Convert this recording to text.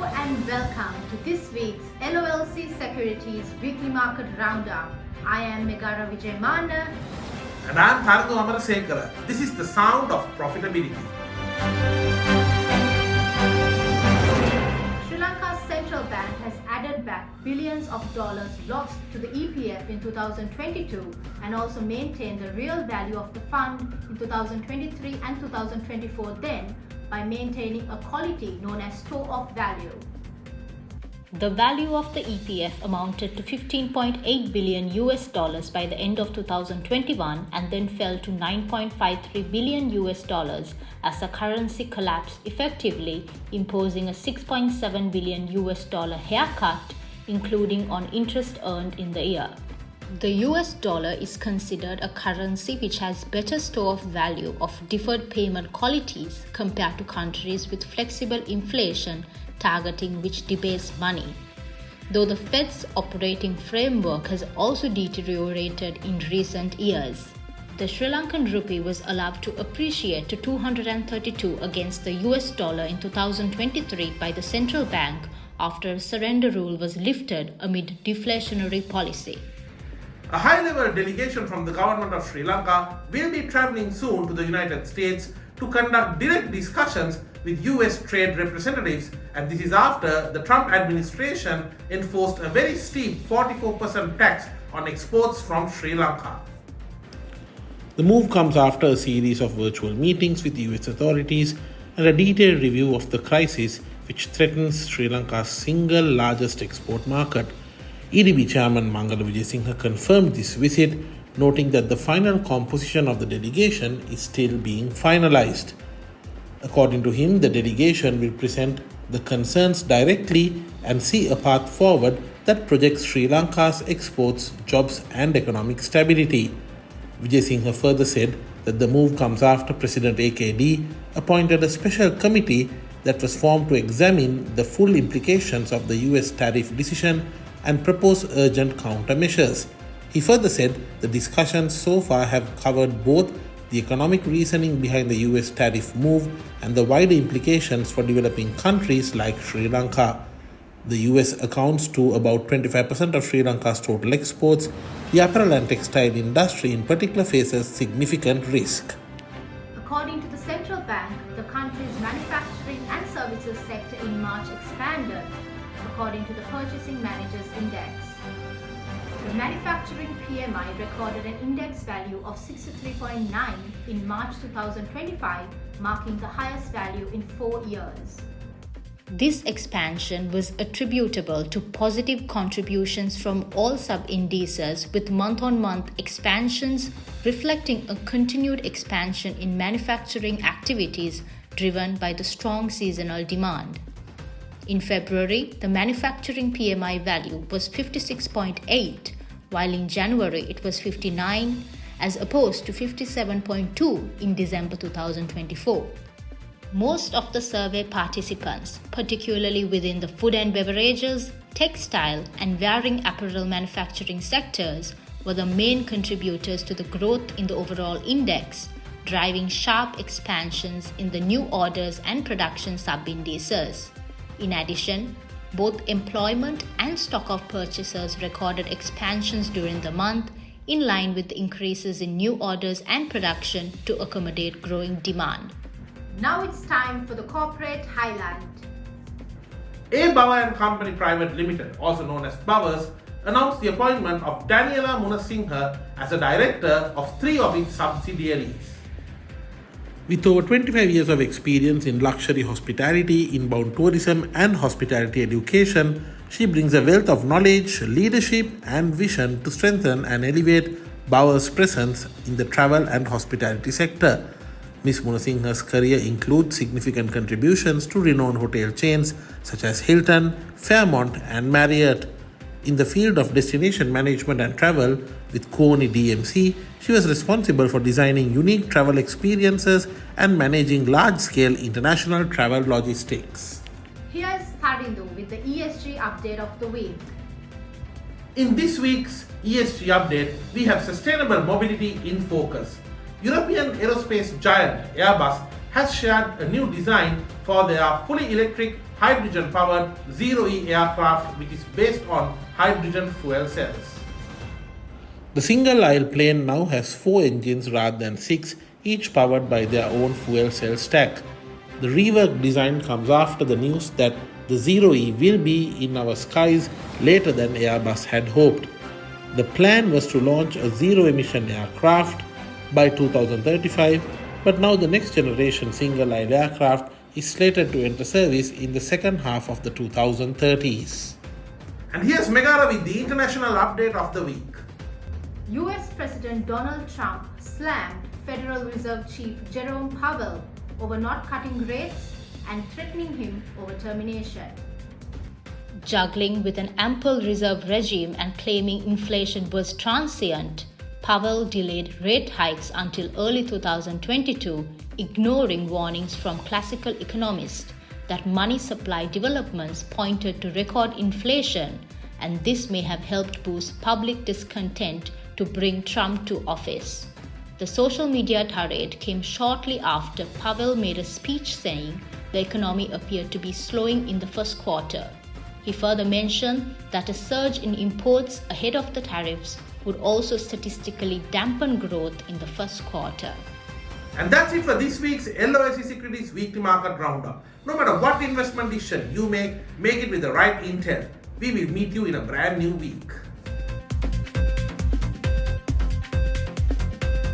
Hello and welcome to this week's LOLC Securities Weekly Market Roundup. I am Megara Vijayamana. And I am Tharanu Amarasekara. This is the sound of profitability. Sri Lanka's central bank has added back billions of dollars lost to the EPF in 2022 and also maintained the real value of the fund in 2023 and 2024 then by maintaining a quality known as store of value. The value of the EPF amounted to $15.8 billion by the end of 2021 and then fell to $9.53 billion as the currency collapsed, effectively imposing a $6.7 billion haircut, including on interest earned in the year. The US dollar is considered a currency which has better store of value of deferred payment qualities compared to countries with flexible inflation targeting which debase money. Though the Fed's operating framework has also deteriorated in recent years. The Sri Lankan rupee was allowed to appreciate to 232 against the US dollar in 2023 by the central bank after a surrender rule was lifted amid deflationary policy. A high-level delegation from the government of Sri Lanka will be traveling soon to the United States to conduct direct discussions with US trade representatives, and this is after the Trump administration enforced a very steep 44% tax on exports from Sri Lanka. The move comes after a series of virtual meetings with US authorities and a detailed review of the crisis which threatens Sri Lanka's single largest export market. EDB Chairman Mangala Vijayasinghe confirmed this visit, noting that the final composition of the delegation is still being finalized. According to him, the delegation will present the concerns directly and see a path forward that projects Sri Lanka's exports, jobs and economic stability. Vijayasinghe further said that the move comes after President AKD appointed a special committee that was formed to examine the full implications of the US tariff decision and propose urgent countermeasures. He further said the discussions so far have covered both the economic reasoning behind the US tariff move and the wider implications for developing countries like Sri Lanka. The US accounts to about 25% of Sri Lanka's total exports. The apparel and textile industry in particular faces significant risk. According to the central bank, the country's manufacturing and services sector in March expanded, according to the Purchasing Managers Index. The manufacturing PMI recorded an index value of 63.9 in March 2025, marking the highest value in 4 years. This expansion was attributable to positive contributions from all sub-indices, with month-on-month expansions reflecting a continued expansion in manufacturing activities driven by the strong seasonal demand. In February, the manufacturing PMI value was 56.8, while in January it was 59, as opposed to 57.2 in December 2024. Most of the survey participants, particularly within the food and beverages, textile, and wearing apparel manufacturing sectors, were the main contributors to the growth in the overall index, driving sharp expansions in the new orders and production sub-indices. In addition, both employment and stock of purchasers recorded expansions during the month, in line with the increases in new orders and production to accommodate growing demand. Now it's time for the corporate highlight. Airbus and Company Private Limited, also known as Baurs, announced the appointment of Daniela Munasinghe as a director of 3 of its subsidiaries. With over 25 years of experience in luxury hospitality, inbound tourism and hospitality education, she brings a wealth of knowledge, leadership and vision to strengthen and elevate Baurs' presence in the travel and hospitality sector. Ms. Munasinghe's career includes significant contributions to renowned hotel chains such as Hilton, Fairmont and Marriott. In the field of destination management and travel with Kony DMC, she was responsible for designing unique travel experiences and managing large-scale international travel logistics. Here's Tharindu with the ESG update of the week. In this week's ESG update, we have sustainable mobility in focus. European aerospace giant Airbus has shared a new design for their fully electric hydrogen-powered zero-E aircraft which is based on hydrogen fuel cells. The single-aisle plane now has 4 engines rather than 6, each powered by their own fuel cell stack. The reworked design comes after the news that the Zero-E will be in our skies later than Airbus had hoped. The plan was to launch a zero-emission aircraft by 2035, but now the next generation single-aisle aircraft is slated to enter service in the second half of the 2030s. And here's Megara with the international update of the week. US President Donald Trump slammed Federal Reserve Chief Jerome Powell over not cutting rates and threatening him over termination. Juggling with an ample reserve regime and claiming inflation was transient, Powell delayed rate hikes until early 2022, ignoring warnings from classical economists that money supply developments pointed to record inflation, and this may have helped boost public discontent to bring Trump to office. The social media tirade came shortly after Powell made a speech saying the economy appeared to be slowing in the first quarter. He further mentioned that a surge in imports ahead of the tariffs would also statistically dampen growth in the first quarter. And that's it for this week's LOLC Securities Weekly Market Roundup. No matter what investment decision you make it with the right intent. We will meet you in a brand new week.